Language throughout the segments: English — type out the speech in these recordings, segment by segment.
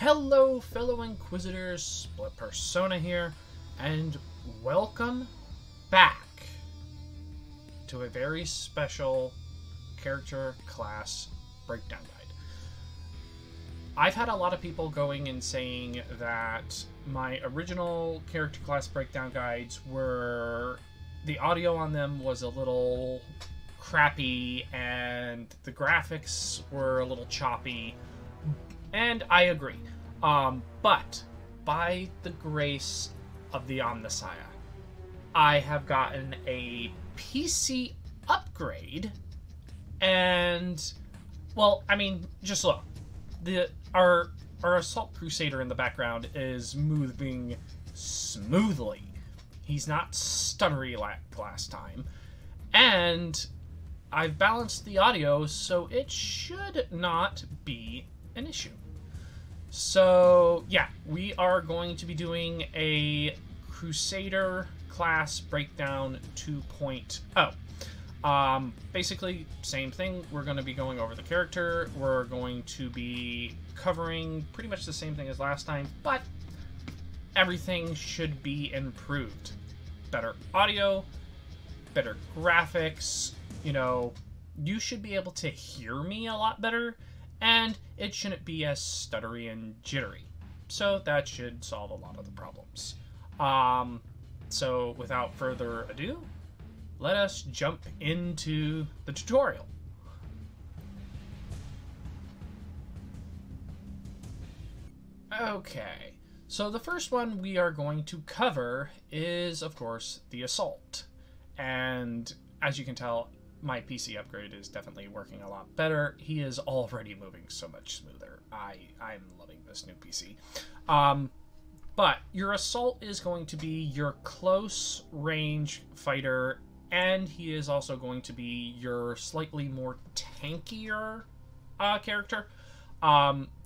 Hello, fellow Inquisitors, Split Persona here, and welcome back to a very special character class breakdown guide. I've had a lot of people going and saying that my original character class breakdown guides were... the audio on them was a little crappy, and the graphics were a little choppy. And I agree. But by the grace of the Omnissiah, I have gotten a PC upgrade, and, well, I mean, just look. Our Assault Crusader in the background is moving smoothly. He's not stuttery like last time. And I've balanced the audio, so it should not be an issue. So yeah, we are going to be doing a Crusader class breakdown 2.0. Basically same thing. We're going to be going over the character. We're going to be covering pretty much the same thing as last time, but everything should be improved. Better audio, better graphics, you know, you should be able to hear me a lot better. And it shouldn't be as stuttery and jittery. So that should solve a lot of the problems. So without further ado, let us jump into the tutorial. Okay, so the first one we are going to cover is, of course, the Assault. And as you can tell, my PC upgrade is definitely working a lot better. He is already moving so much smoother. I'm loving this new PC. But your Assault is going to be your close range fighter, and he is also going to be your slightly more tankier character.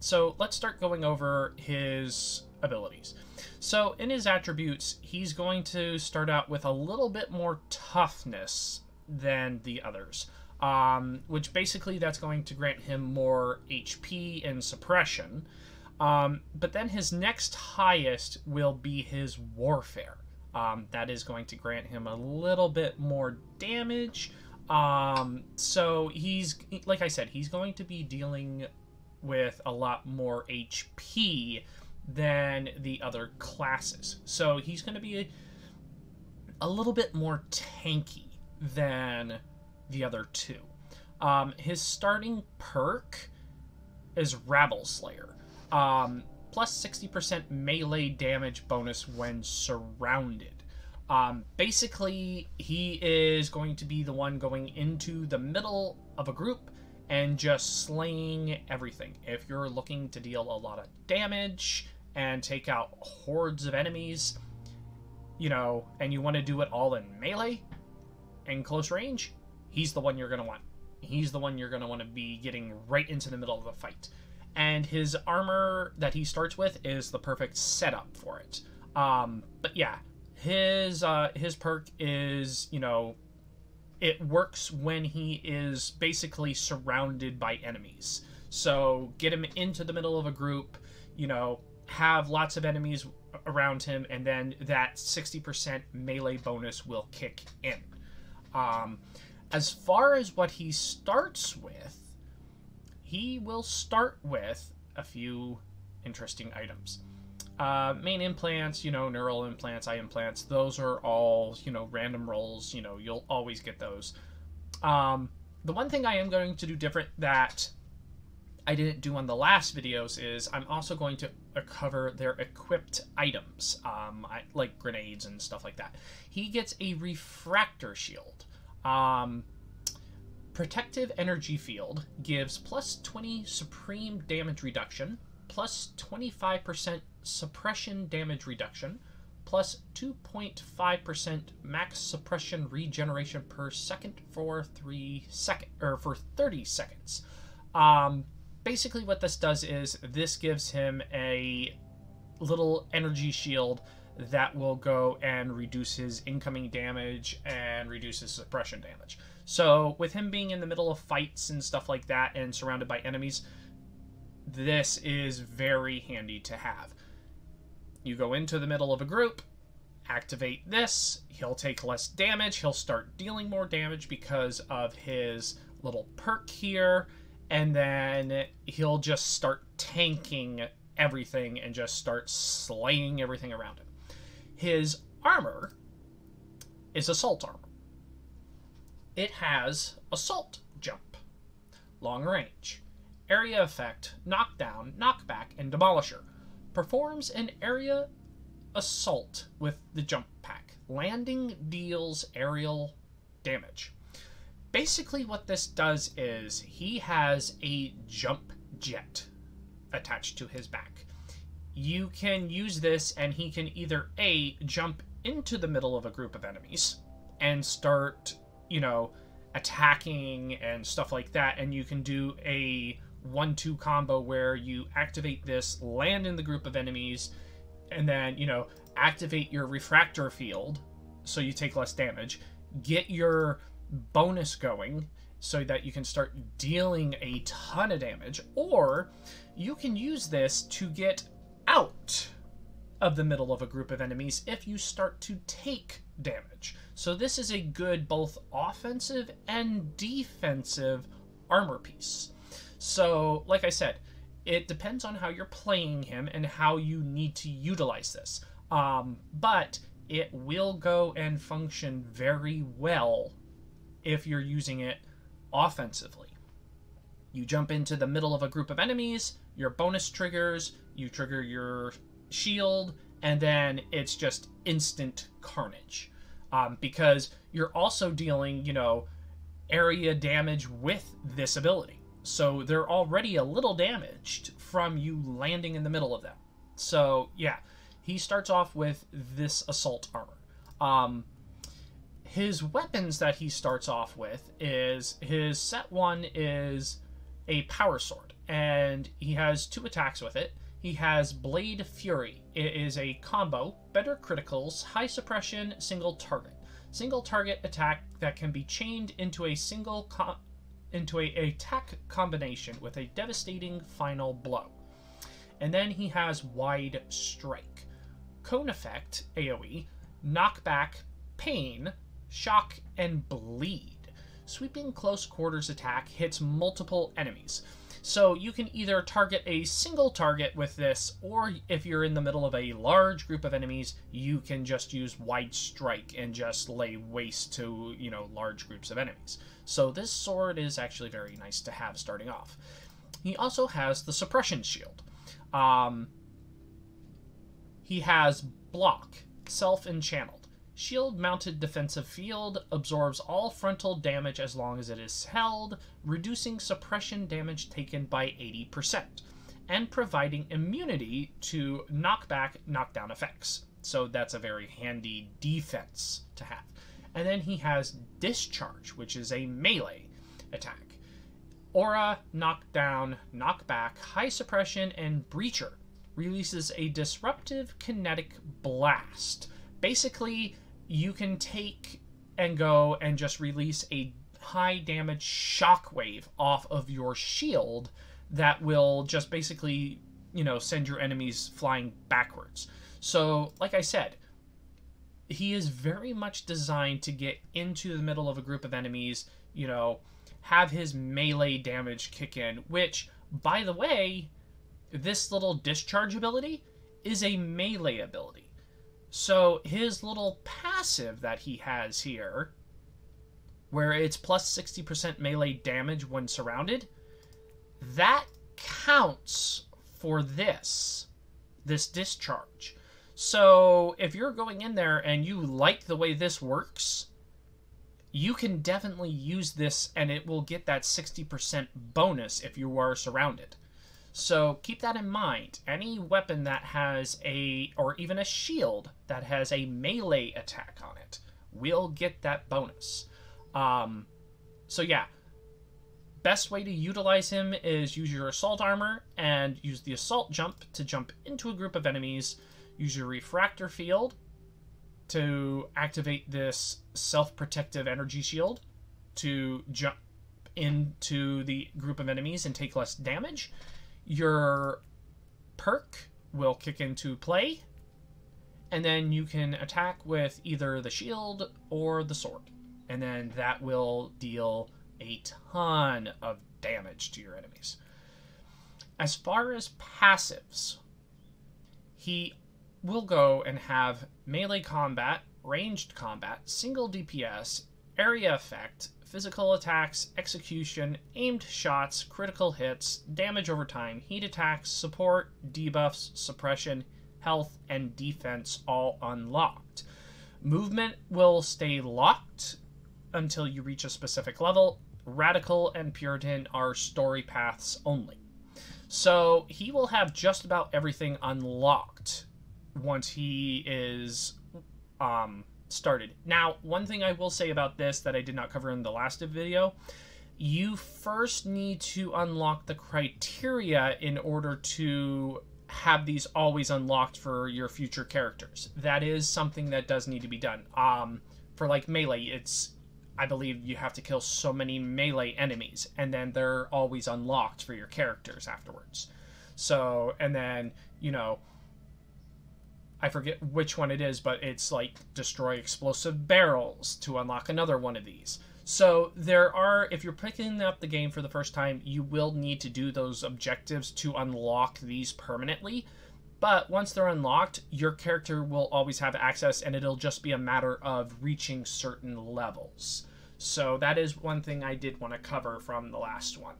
So let's start going over his abilities. So in his attributes, he's going to start out with a little bit more toughness than the others, which basically that's going to grant him more HP and suppression. But then his next highest will be his warfare. That is going to grant him a little bit more damage. So he's, like I said, he's going to be dealing with a lot more HP than the other classes. So he's going to be a little bit more tanky than the other two. His starting perk is Rabble Slayer. Plus 60% melee damage bonus when surrounded. Basically, he is going to be the one going into the middle of a group and just slaying everything. If you're looking to deal a lot of damage and take out hordes of enemies, you know, and you want to do it all in melee and close range, he's the one you're going to want. He's the one you're going to want to be getting right into the middle of the fight. And his armor that he starts with is the perfect setup for it. But yeah, his perk is, you know, it works when he is basically surrounded by enemies. So get him into the middle of a group, you know, have lots of enemies around him, and then that 60% melee bonus will kick in. As far as what he starts with, he will start with a few interesting items. Main implants, you know, neural implants, eye implants, those are all, you know, random rolls, you know, you'll always get those. The one thing I am going to do different that I didn't do on the last videos is I'm also going to cover their equipped items, like grenades and stuff like that. He gets a refractor shield. Protective Energy Field gives plus 20 supreme damage reduction, plus 25% suppression damage reduction, plus 2.5% max suppression regeneration per second for 30 seconds. Basically what this does is this gives him a little energy shield that will go and reduce his incoming damage and reduce his suppression damage. So with him being in the middle of fights and stuff like that and surrounded by enemies, this is very handy to have. You go into the middle of a group, activate this, he'll take less damage, he'll start dealing more damage because of his little perk here, and then he'll just start tanking everything and just start slaying everything around him. His armor is assault armor. It has assault jump, long range, area effect, knockdown, knockback, and demolisher. Performs an area assault with the jump pack. Landing deals aerial damage. Basically what this does is he has a jump jet attached to his back. You can use this and he can either A, jump into the middle of a group of enemies and start, you know, attacking and stuff like that, and you can do a 1-2 combo where you activate this, land in the group of enemies, and then, you know, activate your refractor field so you take less damage, get your bonus going so that you can start dealing a ton of damage, or you can use this to get out of the middle of a group of enemies if you start to take damage. So this is a good both offensive and defensive armor piece. So, like I said, it depends on how you're playing him and how you need to utilize this. But it will go and function very well if you're using it offensively. You jump into the middle of a group of enemies, your bonus triggers, you trigger your shield, and then it's just instant carnage. Because you're also dealing, you know, area damage with this ability. So they're already a little damaged from you landing in the middle of them. So, yeah, he starts off with this assault armor. His weapons that he starts off with is, his set 1 is a power sword, and he has 2 attacks with it. He has Blade Fury. It is a combo, better criticals, high suppression, single target. Single target attack that can be chained into a single attack combination with a devastating final blow. And then he has Wide Strike. Cone effect, AoE, knockback, pain, shock, and bleed. Sweeping close quarters attack hits multiple enemies. So you can either target a single target with this, or if you're in the middle of a large group of enemies, you can just use Wide Strike and just lay waste to, you know, large groups of enemies. So this sword is actually very nice to have starting off. He also has the suppression shield. He has block, self-enchanneled. Shield-mounted defensive field, absorbs all frontal damage as long as it is held, reducing suppression damage taken by 80%, and providing immunity to knockback, knockdown effects. So that's a very handy defense to have. And then he has Discharge, which is a melee attack. Aura, knockdown, knockback, high suppression, and Breacher. Releases a disruptive kinetic blast. Basically, you can take and go and just release a high damage shockwave off of your shield that will just basically, you know, send your enemies flying backwards. So, like I said, he is very much designed to get into the middle of a group of enemies, you know, have his melee damage kick in, which, by the way, this little discharge ability is a melee ability. So his little passive that he has here, where it's plus 60% melee damage when surrounded, that counts for this discharge. So if you're going in there and you like the way this works, you can definitely use this and it will get that 60% bonus if you are surrounded. So keep that in mind. Any weapon that has or even a shield that has a melee attack on it will get that bonus. So yeah, best way to utilize him is use your assault armor and use the assault jump to jump into a group of enemies. Use your refractor field to activate this self-protective energy shield to jump into the group of enemies and take less damage. your perk will kick into play, and then you can attack with either the shield or the sword. And then that will deal a ton of damage to your enemies. As far as passives, he will go and have melee combat, ranged combat, single DPS, area effect, physical attacks, execution, aimed shots, critical hits, damage over time, heat attacks, support, debuffs, suppression, health, and defense all unlocked. Movement will stay locked until you reach a specific level. Radical and Puritan are story paths only. So he will have just about everything unlocked once he is started. Now, one thing I will say about this that I did not cover in the last video, you first need to unlock the criteria in order to have these always unlocked for your future characters. That is something that does need to be done. For like melee, it's, I believe you have to kill so many melee enemies, and then they're always unlocked for your characters afterwards. So, and then, you know, I forget which one it is, but it's like destroy explosive barrels to unlock another one of these. So there are, if you're picking up the game for the first time, you will need to do those objectives to unlock these permanently. But once they're unlocked, your character will always have access, and it'll just be a matter of reaching certain levels. So that is one thing I did want to cover from the last one.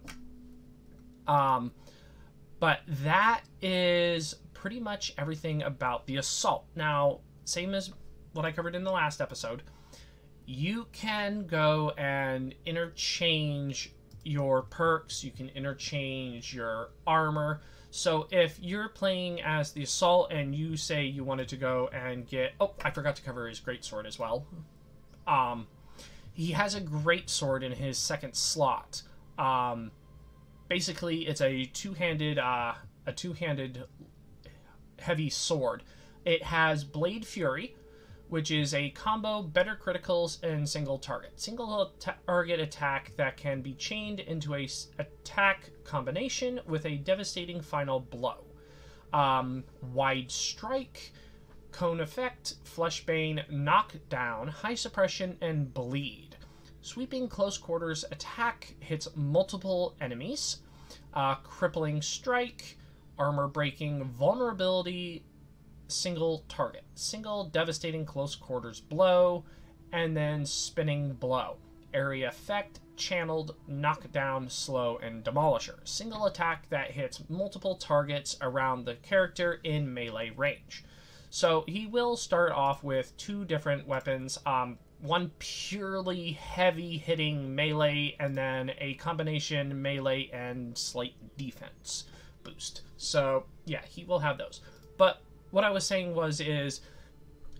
But that is pretty much everything about the assault. Now, same as what I covered in the last episode, you can go and interchange your perks, you can interchange your armor. So if you're playing as the assault and you say you wanted to go and get, oh, I forgot to cover his greatsword as well. He has a greatsword in his second slot. Basically, it's a two-handed heavy sword. It has Blade Fury, which is a combo, better criticals, and single target. Single target attack that can be chained into a attack combination with a devastating final blow. Wide strike, cone effect, fleshbane, knockdown, high suppression, and bleed. Sweeping close quarters attack hits multiple enemies. Crippling strike, armor breaking, vulnerability, single target, single devastating close quarters blow, and then spinning blow. Area effect, channeled, knockdown, slow, and demolisher. Single attack that hits multiple targets around the character in melee range. So he will start off with two different weapons, one purely heavy hitting melee, and then a combination melee and slight defense boost. So yeah, he will have those. But what I was saying is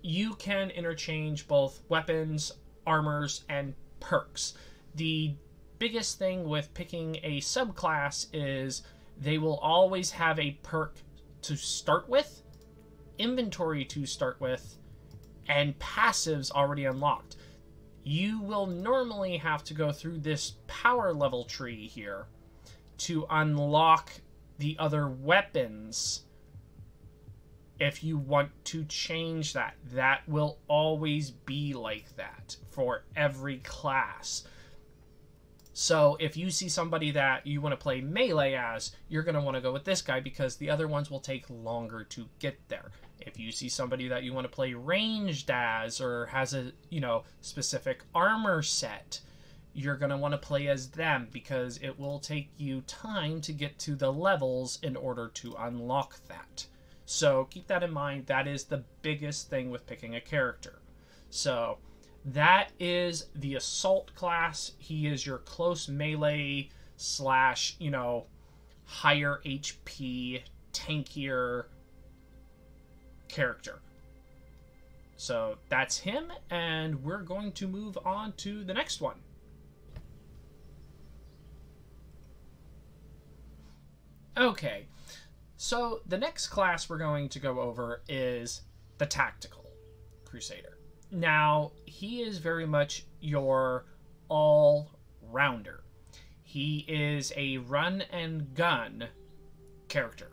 you can interchange both weapons, armors, and perks. The biggest thing with picking a subclass is they will always have a perk to start with, inventory to start with, and passives already unlocked. You will normally have to go through this power level tree here to unlock the other weapons. If you want to change that, that will always be like that for every class. So if you see somebody that you want to play melee as, you're going to want to go with this guy because the other ones will take longer to get there. If you see somebody that you want to play ranged as or has a, specific armor set, you're going to want to play as them because it will take you time to get to the levels in order to unlock that. So keep that in mind. That is the biggest thing with picking a character. So that is the assault class. He is your close melee slash, higher HP, tankier character. So that's him, and we're going to move on to the next one. Okay, so the next class we're going to go over is the Tactical Crusader. Now, he is very much your all-rounder. He is a run and gun character.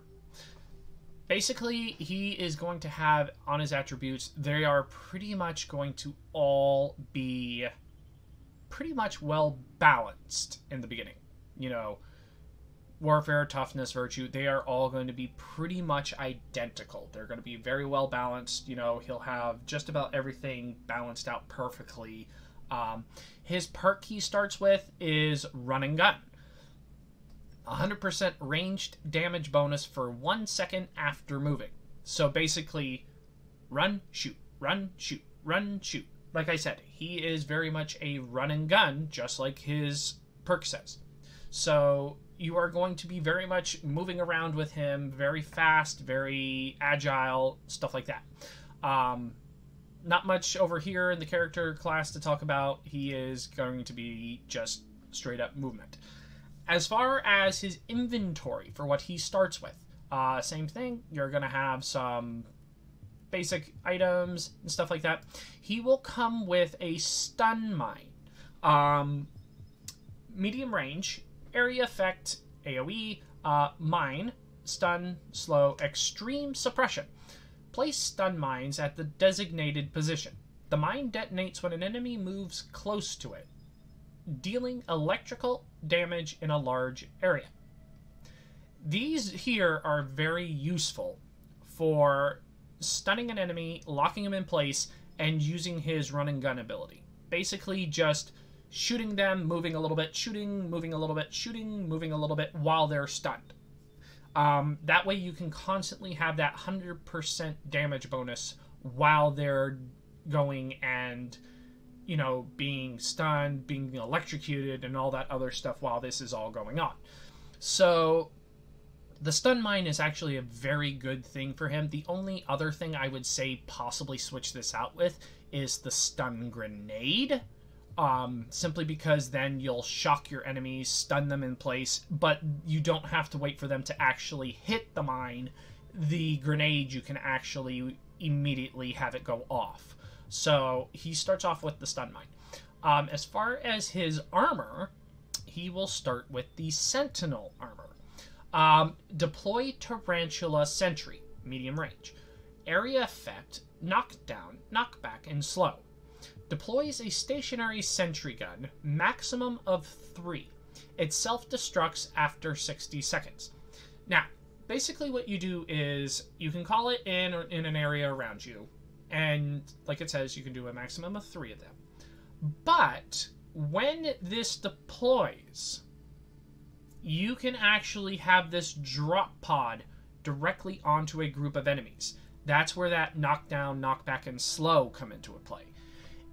Basically, he is going to have, on his attributes, they are pretty much going to all be pretty much well balanced in the beginning. You know, warfare, toughness, virtue, they are all going to be pretty much identical. They're going to be very well balanced. You know, he'll have just about everything balanced out perfectly. His perk he starts with is Run and Gun. 100% ranged damage bonus for 1 second after moving. So basically, run, shoot, run, shoot, run, shoot. Like I said, he is very much a run and gun, just like his perk says. So you are going to be very much moving around with him, very fast, very agile, stuff like that. Not much over here in the character class to talk about. He is going to be just straight up movement. As far as his inventory for what he starts with, same thing. You're going to have some basic items and stuff like that. He will come with a stun mine. Medium range, area effect, AoE, mine, stun, slow, extreme suppression. Place stun mines at the designated position. The mine detonates when an enemy moves close to it, dealing electrical damage in a large area. These here are very useful for stunning an enemy, locking him in place, and using his run and gun ability. Basically just shooting them, moving a little bit, shooting, moving a little bit, shooting, moving a little bit while they're stunned. That way you can constantly have that 100% damage bonus while they're going and, you know, being stunned, being electrocuted, and all that other stuff while this is all going on. So the stun mine is actually a very good thing for him. The only other thing I would say possibly switch this out with is the stun grenade. Simply because then you'll shock your enemies, stun them in place, but you don't have to wait for them to actually hit the mine. The grenade, you can actually immediately have it go off. So he starts off with the stun mine. As far as his armor, he will start with the Sentinel armor. Deploy Tarantula Sentry, medium range. Area effect, knockdown, knockback, and slow. Deploys a stationary sentry gun, maximum of 3. It self-destructs after 60 seconds. Now, basically what you do is you can call it in an area around you, and like it says, you can do a maximum of 3 of them. But when this deploys, you can actually have this drop pod directly onto a group of enemies. That's where that knockdown, knockback, and slow come into play.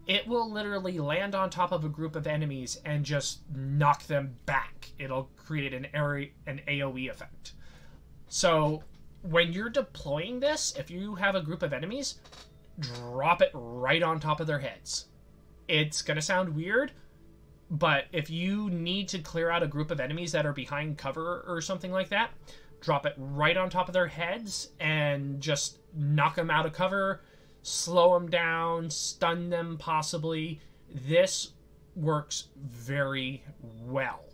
It will literally land on top of a group of enemies and just knock them back. It'll create an AoE effect. So when you're deploying this, if you have a group of enemies, drop it right on top of their heads. It's going to sound weird, but if you need to clear out a group of enemies that are behind cover or something like that, drop it right on top of their heads and just knock them out of cover, slow them down, stun them possibly. This works very well.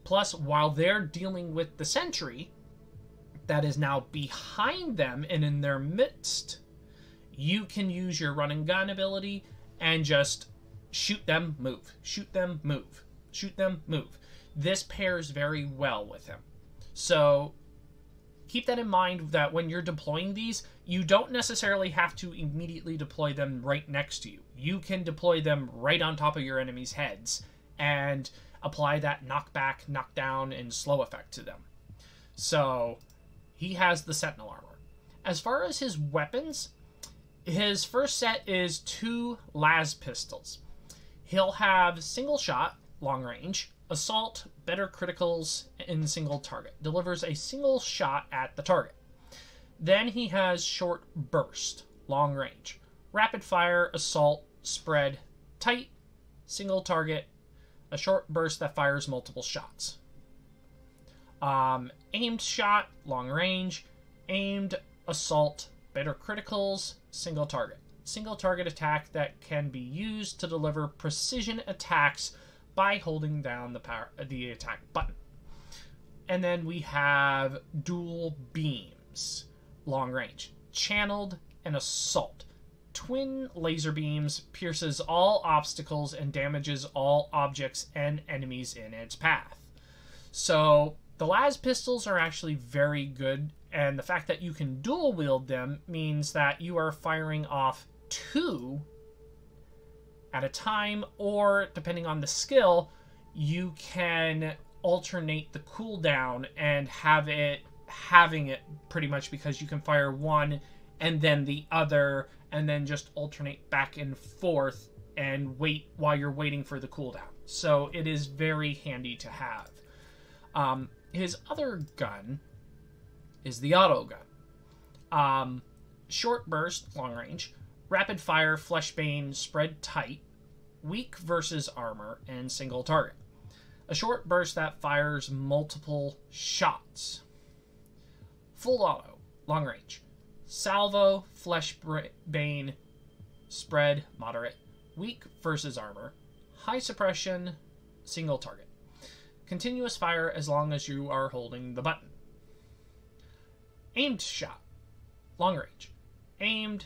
Plus, while they're dealing with the sentry that is now behind them and in their midst, you can use your run and gun ability and just shoot them, move, shoot them, move, shoot them, move. This pairs very well with him. So keep that in mind, that when you're deploying these, you don't necessarily have to immediately deploy them right next to you. You can deploy them right on top of your enemies' heads and apply that knockback, knockdown, and slow effect to them. So he has the Sentinel armor. As far as his weapons, his first set is 2 las pistols. He'll have single shot, long range, assault, better criticals, in single target. Delivers a single shot at the target. Then he has short burst, long range. Rapid fire, assault, spread, tight, single target, a short burst that fires multiple shots. Aimed shot, long range, aimed, assault, better criticals, single target. Single target attack that can be used to deliver precision attacks by holding down the attack button. And then we have dual beams, long range, channeled and assault. Twin laser beams pierces all obstacles and damages all objects and enemies in its path. So the las pistols are actually very good, and the fact that you can dual wield them means that you are firing off 2 at a time, or depending on the skill, you can alternate the cooldown and having it pretty much, because you can fire one and then the other, and then just alternate back and forth and wait while you're waiting for the cooldown. So it is very handy to have. His other gun is the auto gun. Short burst, long range, rapid fire, fleshbane, spread tight, weak versus armor, and single target. A short burst that fires multiple shots. Full auto, long range. Salvo, fleshbane, spread, moderate, weak versus armor, high suppression, single target. Continuous fire as long as you are holding the button. Aimed shot, long range. Aimed,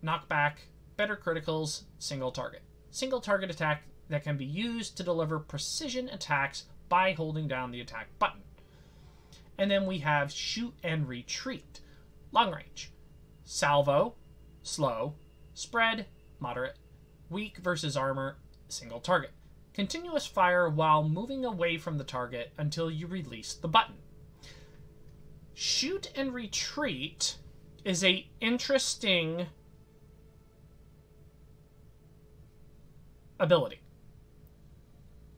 knockback, better criticals, single target. Single target attack that can be used to deliver precision attacks by holding down the attack button. And then we have shoot and retreat, long range. Salvo, slow, spread, moderate, weak versus armor, single target. Continuous fire while moving away from the target until you release the button. Shoot and retreat is a interesting ability.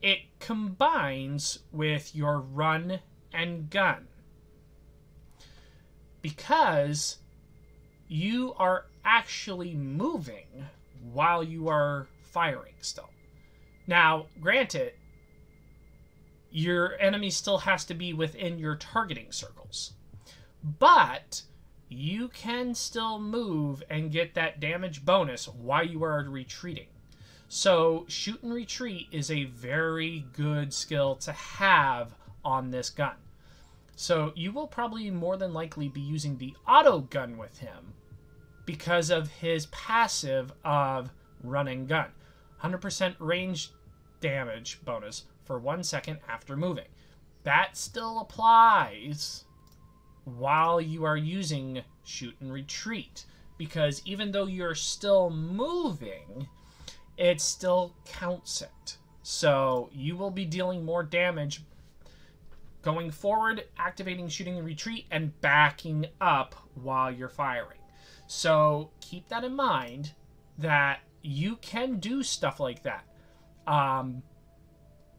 It combines with your run and gun, because you are actually moving while you are firing still. Now, granted, your enemy still has to be within your targeting circles, but you can still move and get that damage bonus while you are retreating. So shoot and retreat is a very good skill to have on this gun. So you will probably more than likely be using the auto gun with him because of his passive of run and gun. 100% range damage bonus for 1 second after moving. That still applies while you are using shoot and retreat, because even though you're still moving, it still counts it. So you will be dealing more damage going forward, activating shooting and retreat, and backing up while you're firing. So keep that in mind, that you can do stuff like that.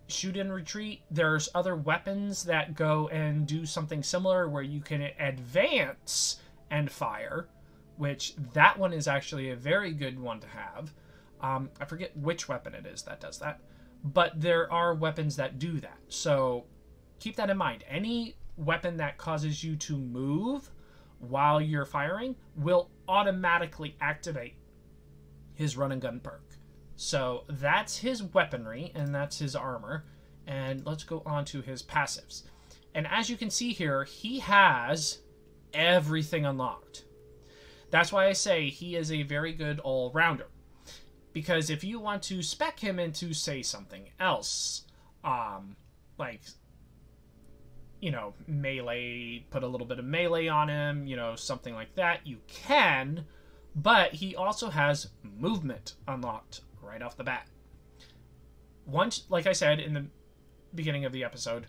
Shoot and retreat, there's other weapons that go and do something similar where you can advance and fire, which that one is actually a very good one to have. I forget which weapon it is that does that, but there are weapons that do that. So keep that in mind. Any weapon that causes you to move while you're firing will automatically activate his run and gun perk. So that's his weaponry and that's his armor. And let's go on to his passives. And as you can see here, he has everything unlocked. That's why I say he is a very good all-rounder. Because if you want to spec him into, say, something else, like, you know, melee, put a little bit of melee on him, you know, something like that, you can, but he also has movement unlocked right off the bat. Once, like I said in the beginning of the episode,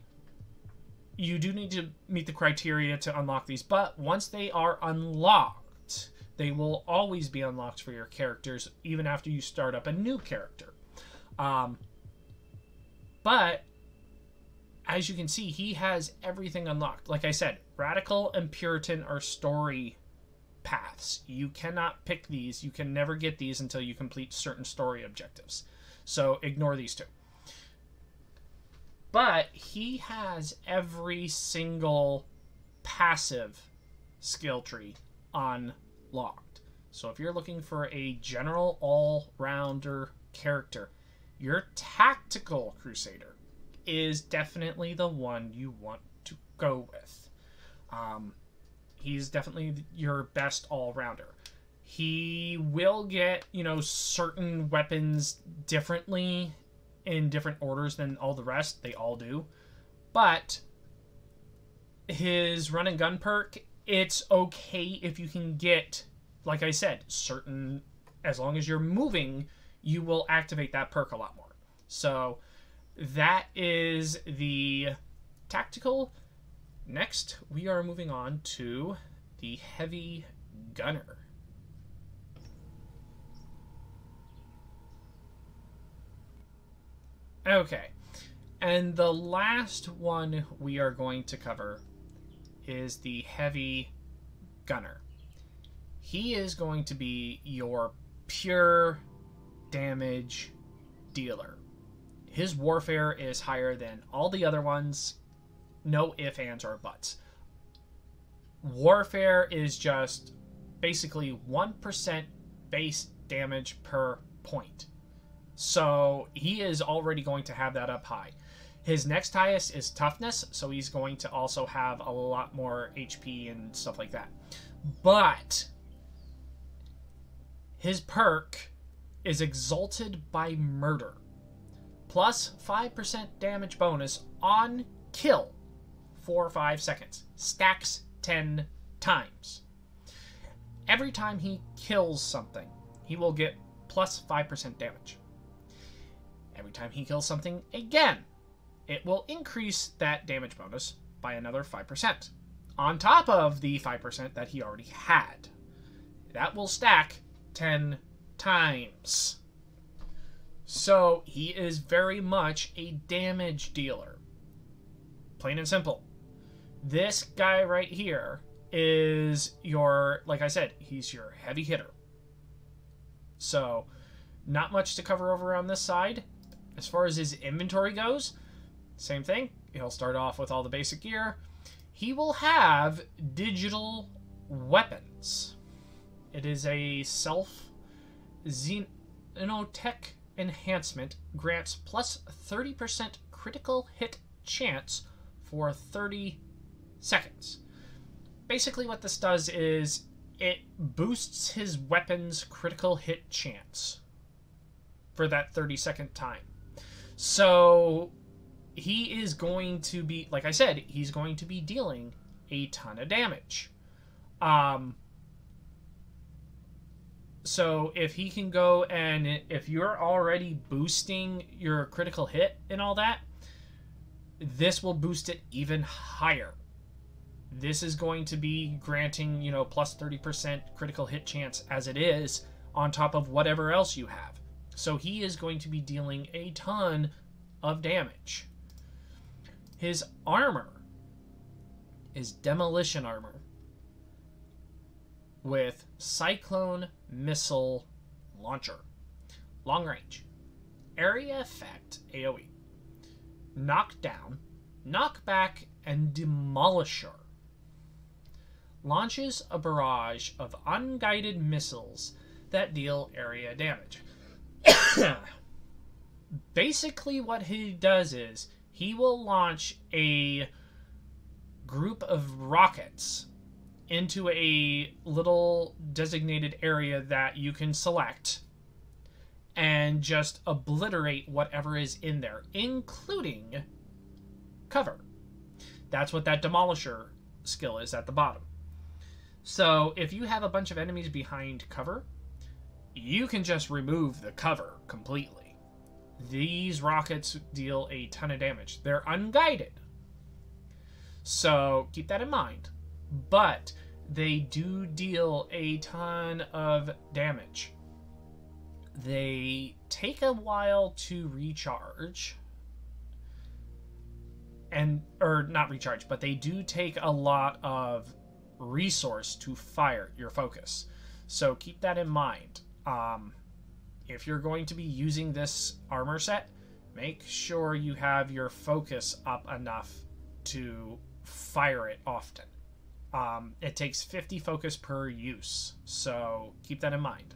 you do need to meet the criteria to unlock these, but once they are unlocked, they will always be unlocked for your characters, even after you start up a new character. But, as you can see, he has everything unlocked. Like I said, Radical and Puritan are story paths. You cannot pick these. You can never get these until you complete certain story objectives. So, ignore these two. But, he has every single passive skill tree unlocked. So if you're looking for a general all-rounder character, your tactical Crusader is definitely the one you want to go with. He's definitely your best all-rounder. He will get, certain weapons differently in different orders than all the rest. They all do. But his run and gun perk, it's okay if you can get, like I said, certain, as long as you're moving, you will activate that perk a lot more. So that is the tactical. Next, we are moving on to the heavy gunner. Okay, and the last one we are going to cover is the heavy gunner. He is going to be your pure damage dealer. His warfare is higher than all the other ones. No ifs, ands, or buts. Warfare is just basically 1% base damage per point. So he is already going to have that up high. His next highest is toughness, so he's going to also have a lot more HP and stuff like that. But his perk is Exalted by Murder, plus 5% damage bonus on kill for 5 seconds. Stacks 10 times. Every time he kills something, he will get plus 5% damage. Every time he kills something again, it will increase that damage bonus by another 5%, on top of the 5% that he already had. That will stack 10 times. So he is very much a damage dealer. Plain and simple. This guy right here is your, like I said, he's your heavy hitter. So, not much to cover over on this side. As far as his inventory goes, same thing. He'll start off with all the basic gear. He will have digital weapons. It is a self-xenotech enhancement. Grants plus 30% critical hit chance for 30 seconds. Basically what this does is it boosts his weapon's critical hit chance for that 30-second time. So he is going to be, like I said, he's going to be dealing a ton of damage. So if he can go and if you're already boosting your critical hit and all that, this will boost it even higher. This is going to be granting, plus 30% critical hit chance as it is on top of whatever else you have. So he is going to be dealing a ton of damage. His armor is demolition armor with Cyclone Missile Launcher. Long range. Area effect AoE. Knockdown, knockback, and demolisher. Launches a barrage of unguided missiles that deal area damage. Basically what he does is he will launch a group of rockets into a little designated area that you can select and just obliterate whatever is in there, including cover. That's what that demolisher skill is at the bottom. So if you have a bunch of enemies behind cover, you can just remove the cover completely. These rockets deal a ton of damage. They're unguided, so keep that in mind. But they do deal a ton of damage. They take a while to recharge. Or not recharge, but they do take a lot of resource to fire your focus. So keep that in mind. If you're going to be using this armor set, make sure you have your focus up enough to fire it often. It takes 50 focus per use, so keep that in mind.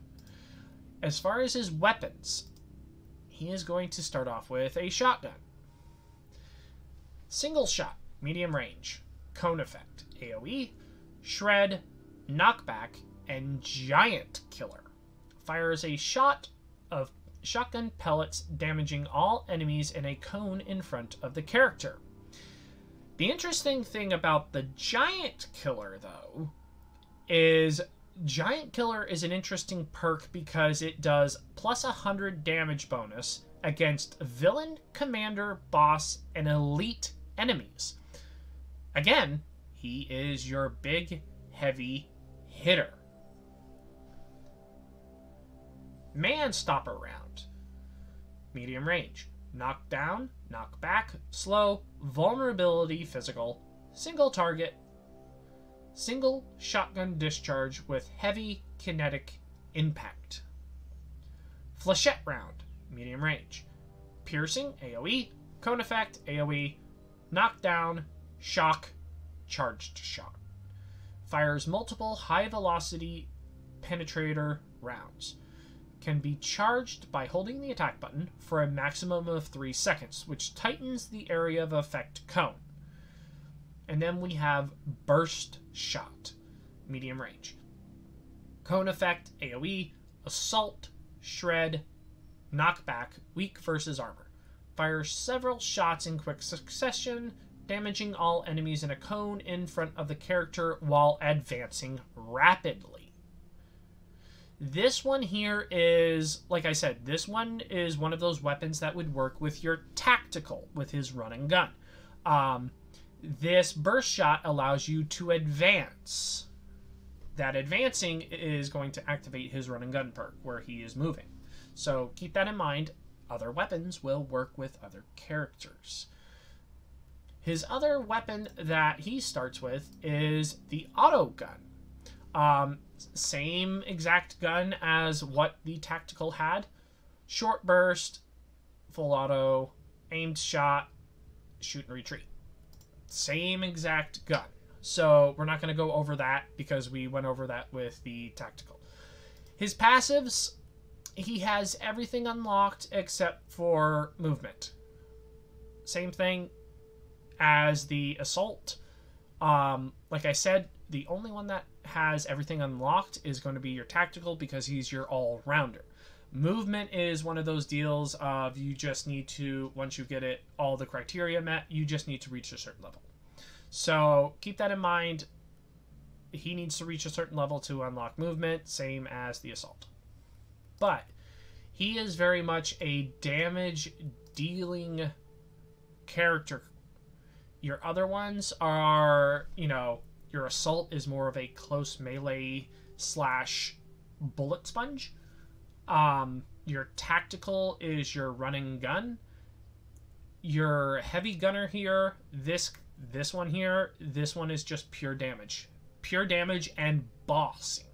As far as his weapons, he is going to start off with a shotgun. Single shot, medium range. Cone Effect, AoE, Shred, Knockback, and Giant Killer. Fires a shot of shotgun pellets, damaging all enemies in a cone in front of the character. The interesting thing about the Giant Killer, though, is Giant Killer is an interesting perk because it does plus 100 damage bonus against villain, commander, boss, and elite enemies. Again, he is your big, heavy hitter. Man Stopper Round. Medium range. Knock down, knock back, slow, vulnerability, physical, single target, single shotgun discharge with heavy kinetic impact. Flechette Round. Medium range. Piercing, AoE, Cone Effect, AoE, knockdown, shock, charged shot. Fires multiple high-velocity penetrator rounds. Can be charged by holding the attack button for a maximum of 3 seconds, which tightens the area of effect cone. And then we have Burst Shot, medium range. Cone Effect, AoE, Assault, Shred, Knockback, weak versus armor. Fires several shots in quick succession, damaging all enemies in a cone in front of the character while advancing rapidly. This one here is, like I said, this one is one of those weapons that would work with your tactical, with his run and gun. This burst shot allows you to advance. That advancing is going to activate his run and gun perk, where he is moving. So keep that in mind. Other weapons will work with other characters. His other weapon that he starts with is the auto gun. Same exact gun as what the tactical had. Short burst, full auto, aimed shot, shoot and retreat. Same exact gun. So we're not going to go over that because we went over that with the tactical. His passives, he has everything unlocked except for movement. Same thing as the assault. Like I said, the only one that has everything unlocked is going to be your tactical because he's your all-rounder. Movement is one of those deals of you just need to, once you get it, all the criteria met, you just need to reach a certain level. So keep that in mind. He needs to reach a certain level to unlock movement, same as the assault. But he is very much a damage dealing character. Your other ones are, you know, your assault is more of a close melee slash bullet sponge. Your tactical is your running gun. Your heavy gunner here, this one here, this one is just pure damage. Pure damage and bossing,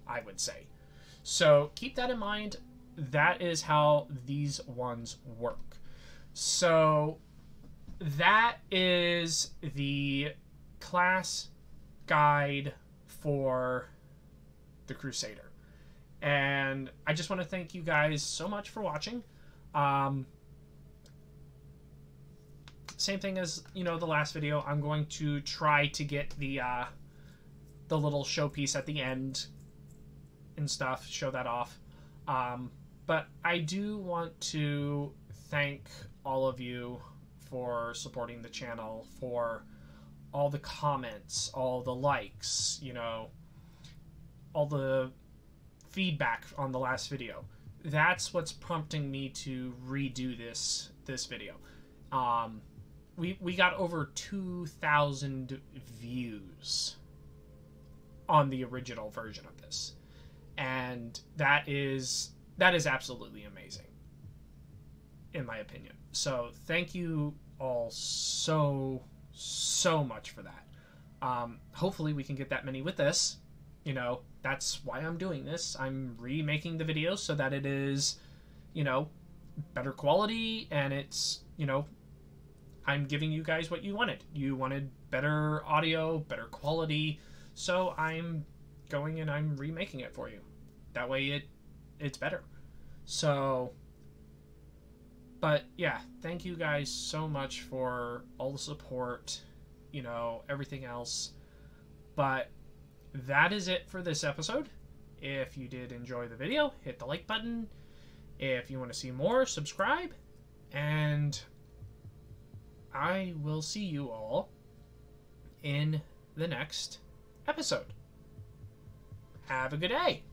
I would say. So keep that in mind. That is how these ones work. So that is the class guide for the Crusader. And I just want to thank you guys so much for watching. Same thing as, you know, the last video. I'm going to try to get the little showpiece at the end and stuff, show that off. But I do want to thank all of you for supporting the channel, for all the comments, all the likes, you know, all the feedback on the last video. That's what's prompting me to redo this video. We got over 2,000 views on the original version of this, and that is absolutely amazing, in my opinion. So thank you all so much for that. Hopefully we can get that many with this. You know, that's why I'm doing this. I'm remaking the video so that it is, you know, better quality, and it's, you know, I'm giving you guys what you wanted. You wanted better audio, better quality, so I'm going and I'm remaking it for you. That way it's better. So, but yeah, thank you guys so much for all the support, you know, everything else. But that is it for this episode. If you did enjoy the video, hit the like button. If you want to see more, subscribe. And I will see you all in the next episode. Have a good day.